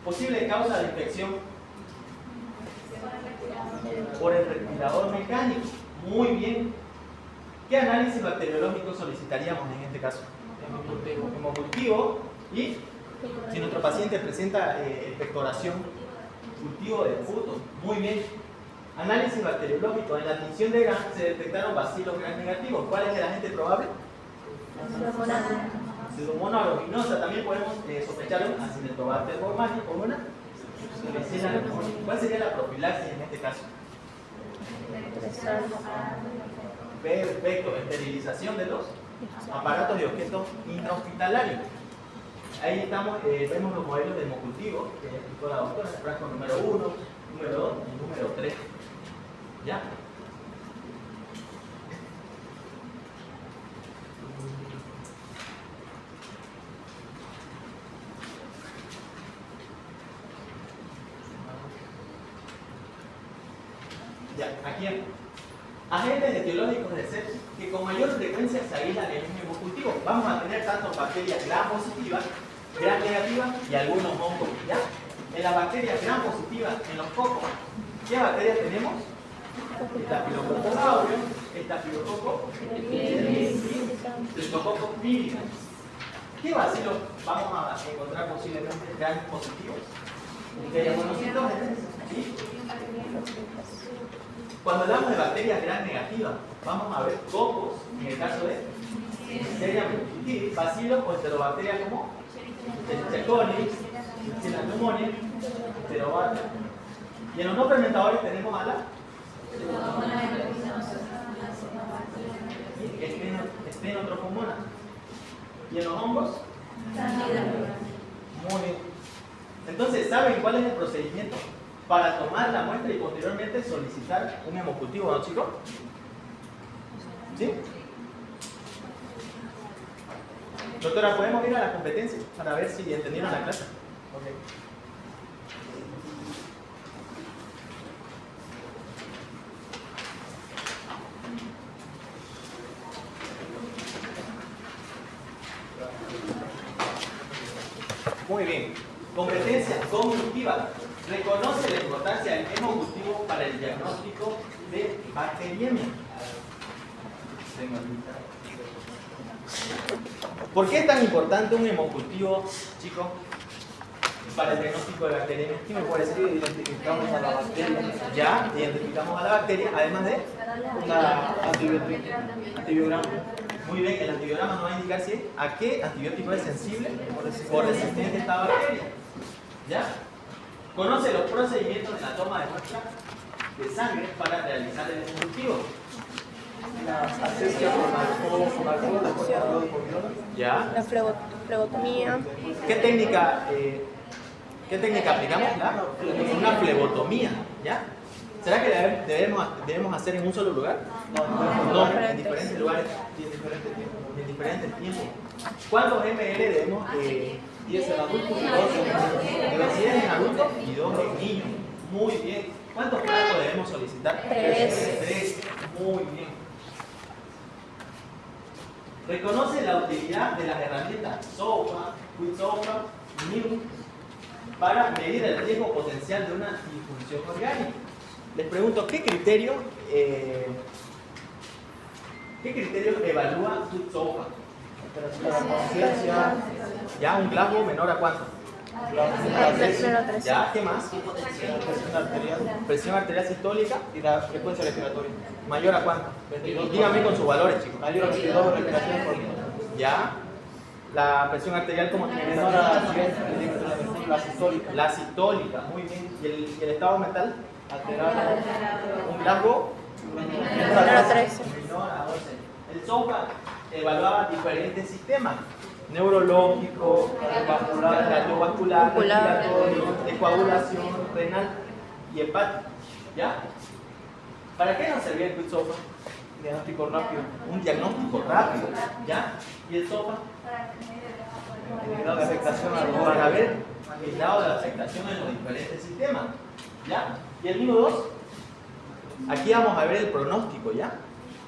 Posible causa de infección por el respirador mecánico. Muy bien. ¿Qué análisis bacteriológico solicitaríamos en este caso? Hemocultivo y si nuestro paciente presenta expectoración, cultivo de puto. Muy bien. Análisis bacteriológico. En la tinción de Gram se detectaron bacilos Gram negativos. ¿Cuál es el agente probable? Pseudomonas aeruginosa. También podemos sospechar un Acinetobacter baumannii o una Klebsiella pneumoniae. ¿Cuál sería la profilaxis en este caso? Perfecto. Esterilización de los aparatos y objetos intrahospitalarios. Ahí estamos, vemos los modelos de hemocultivo que explicó la doctora, el frasco número 1, número 2 y número 3. ¿Ya? Ya, aquí agentes etiológicos de sepsis que con mayor frecuencia se aíslan en un hemocultivo. Vamos a tener tanto bacterias gram positivas, gram negativas y algunos hongos. ¿Ya? En las bacterias gram positivas, en los cocos, ¿qué bacterias tenemos? Estafilococcus aureus, estafilococcus y Streptococcus pyogenes. ¿Qué bacilo vamos a encontrar posiblemente gran positivos? Bacterias monocitógenes. ¿Sí? Cuando hablamos de bacterias gram negativas, vamos a ver cocos, en el caso de Listeria meningitidis, bacilos o enterobacterias como Escherichia coli, Klebsiella pneumoniae, Enterobacter. Y en los no fermentadores tenemos a la Stenotrophomona. ¿Y en los hongos? Muy bien. Entonces, ¿saben cuál es el procedimiento para tomar la muestra y posteriormente solicitar un hemocultivo, no, chicos? ¿Sí? Doctora, ¿podemos ir a la competencia para ver si entendieron la clase? Okay. Muy bien. Competencia cognitiva. Reconoce la importancia del hemocultivo para el diagnóstico de bacteriemia. ¿Por qué es tan importante un hemocultivo, chicos, para el diagnóstico de bacteriemia? ¿Qué me puede decir? Identificamos a la bacteria. Ya, identificamos a la bacteria, además de Una antibiograma. muy bien, el antibiograma nos va a indicar si a qué antibiótico es sensible o resistente esta bacteria. ¿Ya? Conoce los procedimientos de la toma de muestra de sangre para realizar el hemocultivo. La asepsia con alcohol, después con virus. ¿Ya? La flebotomía. ¿Qué técnica aplicamos? Una flebotomía. ¿Ya? ¿Será que debemos hacer en un solo lugar? No, en diferentes lugares y en diferentes tiempos. ¿Cuántos ml debemos? 10 en adultos y 10 en adultos y 2 en niños. Muy bien. ¿Cuántos frascos debemos solicitar? 3. Muy bien. Reconoce la utilidad de las herramientas SOFA, QuickSOFA, NIU para medir el riesgo potencial de una disfunción orgánica. Les pregunto, ¿qué criterio evalúa QuickSOFA? ¿Ya? ¿Un Glasgow menor a cuánto? ¿Ya? ¿Qué más? Presión arterial sistólica Y la frecuencia respiratoria. mayor a cuánto? 22. Dígame con sus valores, chicos. Mayor a 22 respiraciones por minuto. ¿Ya? La presión arterial, ¿cómo tiene que Menor a ser? 100 milímetros de mercurio, la sistólica. La sistólica, muy bien. ¿Y el estado mental? Alterada. ¿Un Glasgow? Menor a 13. Menor a 12. El SOFA evaluaba diferentes sistemas: neurológico, cardiovascular, respiratorio, de coagulación, renal y hepático. ¿Ya? ¿Para qué nos servía el QuickSOFA? Diagnóstico rápido. Un diagnóstico rápido. ¿Ya? ¿Y el SOFA? El grado de afectación a los Para ver el grado de afectación en los diferentes sistemas. ¿Ya? ¿Y el 1-2? Aquí vamos a ver el pronóstico, ¿ya?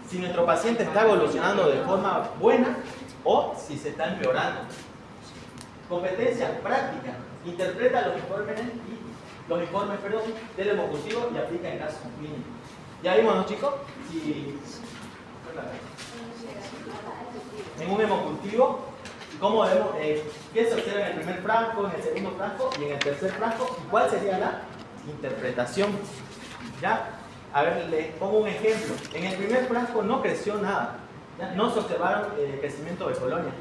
Si nuestro paciente está evolucionando de forma buena o si se está empeorando. Competencia práctica. Interpreta los informes del hemocultivo y aplica en casos clínicos. ¿Ya vimos, no, chicos? Si en un hemocultivo, ¿cómo debemos, qué se observa en el primer frasco, en el segundo frasco y en el tercer frasco? ¿Y cuál sería la interpretación? ¿Ya? A ver, les pongo un ejemplo. En el primer frasco no creció nada. ¿Ya? No se observaron crecimiento de colonias.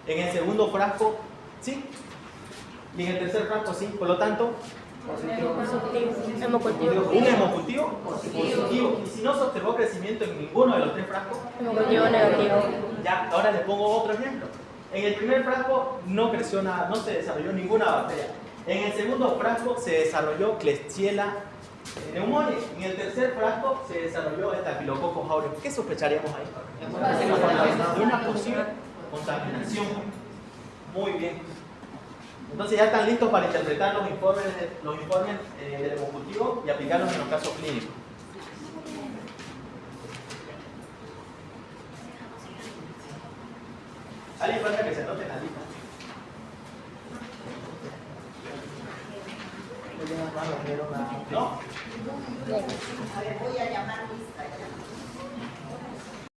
En el segundo frasco, sí. Y en el tercer frasco, sí. Por lo tanto, Hemocultivo. un hemocultivo positivo. Y si no se observó crecimiento en ninguno de los 3 frascos, Hemocultivo negativo. ya, ahora les pongo otro ejemplo. En el primer frasco no creció nada, no se desarrolló ninguna bacteria. En el segundo frasco se desarrolló Klebsiella pneumoniae. En el tercer frasco se desarrolló Staphylococcus aureus. ¿Qué sospecharíamos ahí? De una posible contaminación. Muy bien. Entonces ya están listos para interpretar los informes del hemocultivo y aplicarlos en los casos clínicos. ¿Alguien falta que se anoten la lista?